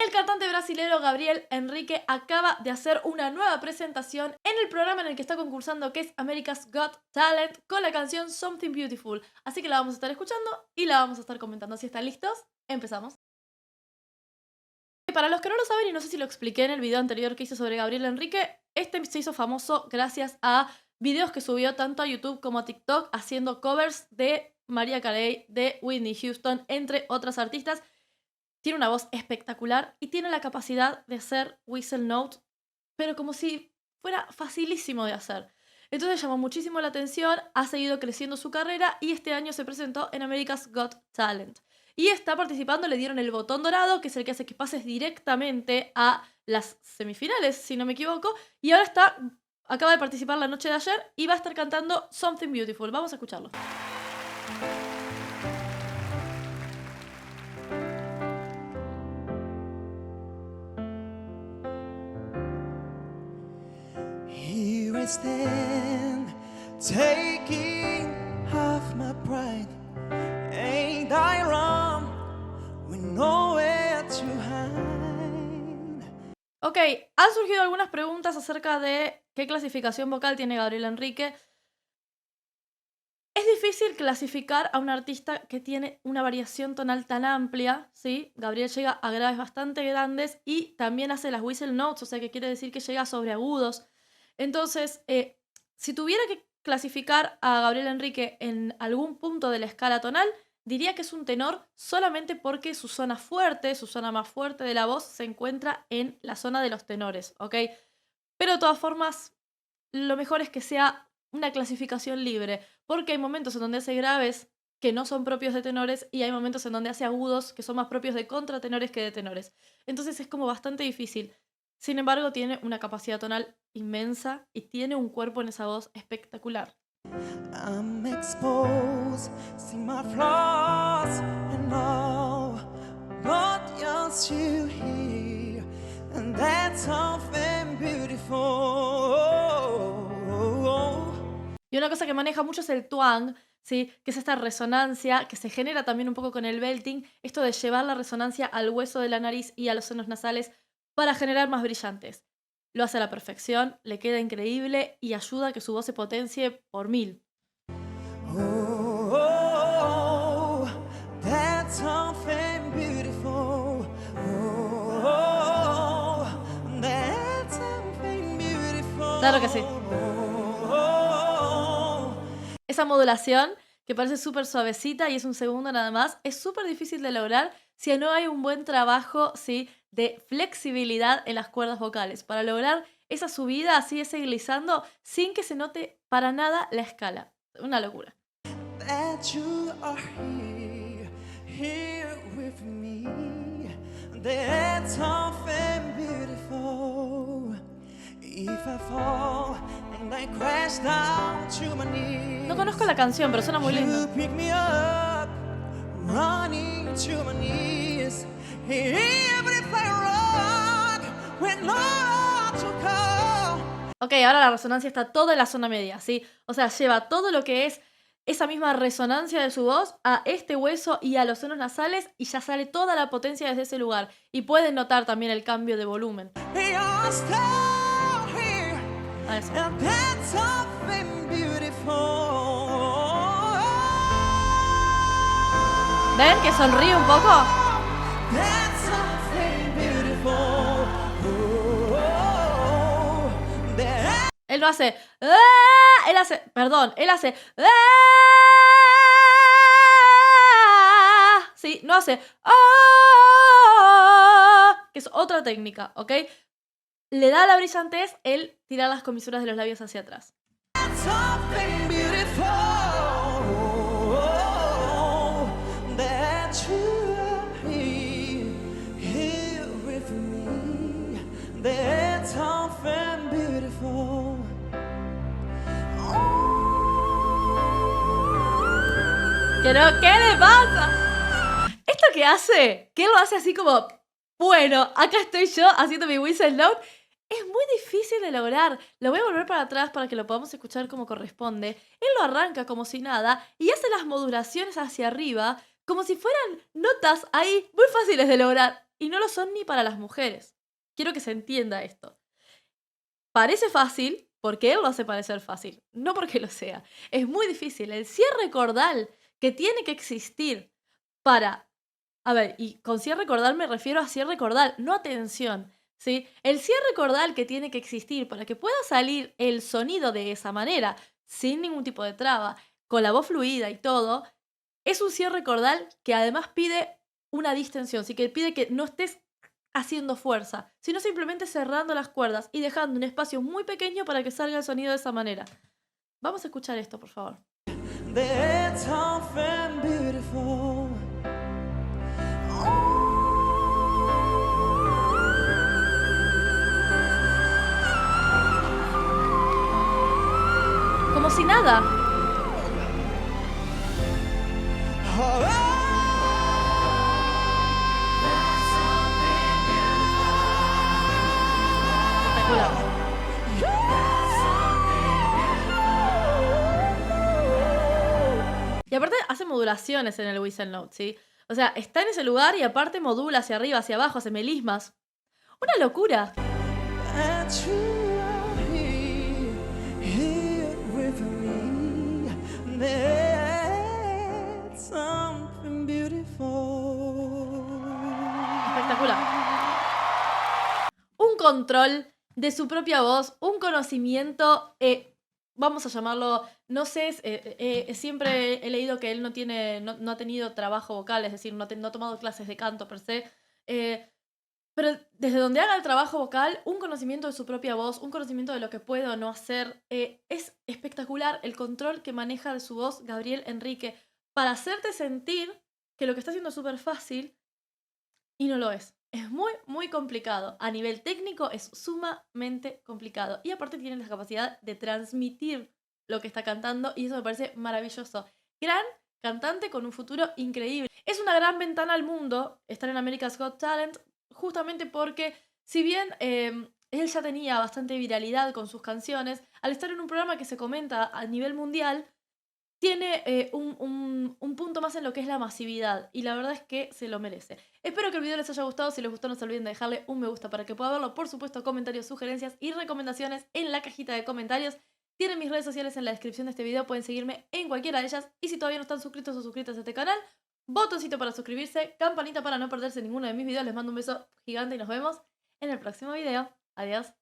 El cantante brasilero Gabriel Henrique acaba de hacer una nueva presentación en el programa en el que está concursando, que es America's Got Talent, con la canción Something Beautiful. Así que la vamos a estar escuchando y la vamos a estar comentando. Si están listos, empezamos. Para los que no lo saben, y no sé si lo expliqué en el video anterior que hice sobre Gabriel Henrique, este se hizo famoso gracias a videos que subió tanto a YouTube como a TikTok haciendo covers de Mariah Carey, de Whitney Houston, entre otras artistas. Tiene una voz espectacular y tiene la capacidad de hacer whistle note, pero como si fuera facilísimo de hacer. Entonces llamó muchísimo la atención, ha seguido creciendo su carrera y este año se presentó en America's Got Talent. Y está participando, le dieron el botón dorado, que es el que hace que pases directamente a las semifinales, si no me equivoco. Y ahora acaba de participar la noche de ayer y va a estar cantando Something Beautiful. Vamos a escucharlo. Here I stand, taking half my pride. Ain't I wrong? With nowhere to hide. Ok, han surgido algunas preguntas acerca de qué clasificación vocal tiene Gabriel Henrique. Es difícil clasificar a un artista que tiene una variación tonal tan amplia, ¿sí? Gabriel llega a graves bastante grandes y también hace las whistle notes, o sea que quiere decir que llega sobre agudos. Entonces, si tuviera que clasificar a Gabriel Henrique en algún punto de la escala tonal, diría que es un tenor solamente porque su zona fuerte, su zona más fuerte de la voz, se encuentra en la zona de los tenores, ¿ok? Pero de todas formas, lo mejor es que sea una clasificación libre, porque hay momentos en donde hace graves que no son propios de tenores y hay momentos en donde hace agudos que son más propios de contratenores que de tenores. Entonces es como bastante difícil. Sin embargo, tiene una capacidad tonal inmensa y tiene un cuerpo en esa voz espectacular. I'm exposed, see my flaws and all, but you're still here, and that's something beautiful. Y una cosa que maneja mucho es el twang, ¿sí? Que es esta resonancia que se genera también un poco con el belting, esto de llevar la resonancia al hueso de la nariz y a los senos nasales para generar más brillantes. Lo hace a la perfección, le queda increíble y ayuda a que su voz se potencie por 1000. Oh, that's something beautiful. Oh, that's something beautiful. Claro que sí. Esa modulación, que parece súper suavecita y es un segundo nada más, es súper difícil de lograr si no hay un buen trabajo, ¿sí?, de flexibilidad en las cuerdas vocales, para lograr esa subida, así, ese glissando, sin que se note para nada la escala. Una locura. That you are here with me. That's something beautiful. If I fall and I crash down to my knees. No conozco la canción, pero suena muy lindo. You pick me up, running to my knees. Even if I rock, when not to call. Ok, ahora la resonancia está toda en la zona media, ¿sí? O sea, lleva todo lo que es esa misma resonancia de su voz a este hueso y a los senos nasales y ya sale toda la potencia desde ese lugar. Y pueden notar también el cambio de volumen. You're still here, A eso. and that's something beautiful. ¿Ven que sonríe un poco? That's something beautiful. Él no hace... Él hace... Perdón, él hace... Sí, no hace... Que es otra técnica, ¿ok? Le da la brillantez el tirar las comisuras de los labios hacia atrás. That's something beautiful. That you are here with me. That's something beautiful. ¿Pero qué le pasa? ¿Esto qué hace? Que él lo hace así como... Bueno, acá estoy yo haciendo mi whistle note. Es muy difícil de lograr. Lo voy a volver para atrás para que lo podamos escuchar como corresponde. Él lo arranca como si nada y hace las modulaciones hacia arriba como si fueran notas ahí muy fáciles de lograr. y no lo son ni para las mujeres. Quiero que se entienda esto. Parece fácil porque él lo hace parecer fácil, no porque lo sea. Es muy difícil. El cierre cordal que tiene que existir para... A ver, y con cierre cordal me refiero a cierre cordal, no a tensión, ¿sí? El cierre cordal que tiene que existir para que pueda salir el sonido de esa manera, sin ningún tipo de traba, con la voz fluida y todo, es un cierre cordal que además pide una distensión, sí, que pide que no estés haciendo fuerza, sino simplemente cerrando las cuerdas y dejando un espacio muy pequeño para que salga el sonido de esa manera. Vamos a escuchar esto, por favor. That's tough and beautiful. Como si nada. Espectacular. Y aparte hace modulaciones en el whistle note, ¿sí? O sea, está en ese lugar y aparte modula hacia arriba, hacia abajo, hace melismas. ¡Una locura! And you are here with me. That's something beautiful. Espectacular. Un control de su propia voz, un conocimiento, vamos a llamarlo, no sé, siempre he leído que él no ha tenido trabajo vocal, es decir, no ha tomado clases de canto per se, pero desde donde haga el trabajo vocal, un conocimiento de su propia voz, un conocimiento de lo que puede o no hacer, es espectacular el control que maneja de su voz Gabriel Henrique para hacerte sentir que lo que está haciendo es súper fácil y no lo es. Es muy, muy complicado. A nivel técnico es sumamente complicado. Y aparte tiene la capacidad de transmitir lo que está cantando y eso me parece maravilloso. Gran cantante con un futuro increíble. Es una gran ventana al mundo estar en America's Got Talent justamente porque si bien él ya tenía bastante viralidad con sus canciones, al estar en un programa que se comenta a nivel mundial, tiene un punto más en lo que es la masividad y la verdad es que se lo merece. Espero que el video les haya gustado. Si les gustó no se olviden de dejarle un me gusta para que pueda verlo. Por supuesto, comentarios, sugerencias y recomendaciones en la cajita de comentarios. Tienen mis redes sociales en la descripción de este video, pueden seguirme en cualquiera de ellas. Y si todavía no están suscritos o suscritas a este canal, botoncito para suscribirse, campanita para no perderse ninguno de mis videos. Les mando un beso gigante y nos vemos en el próximo video. Adiós.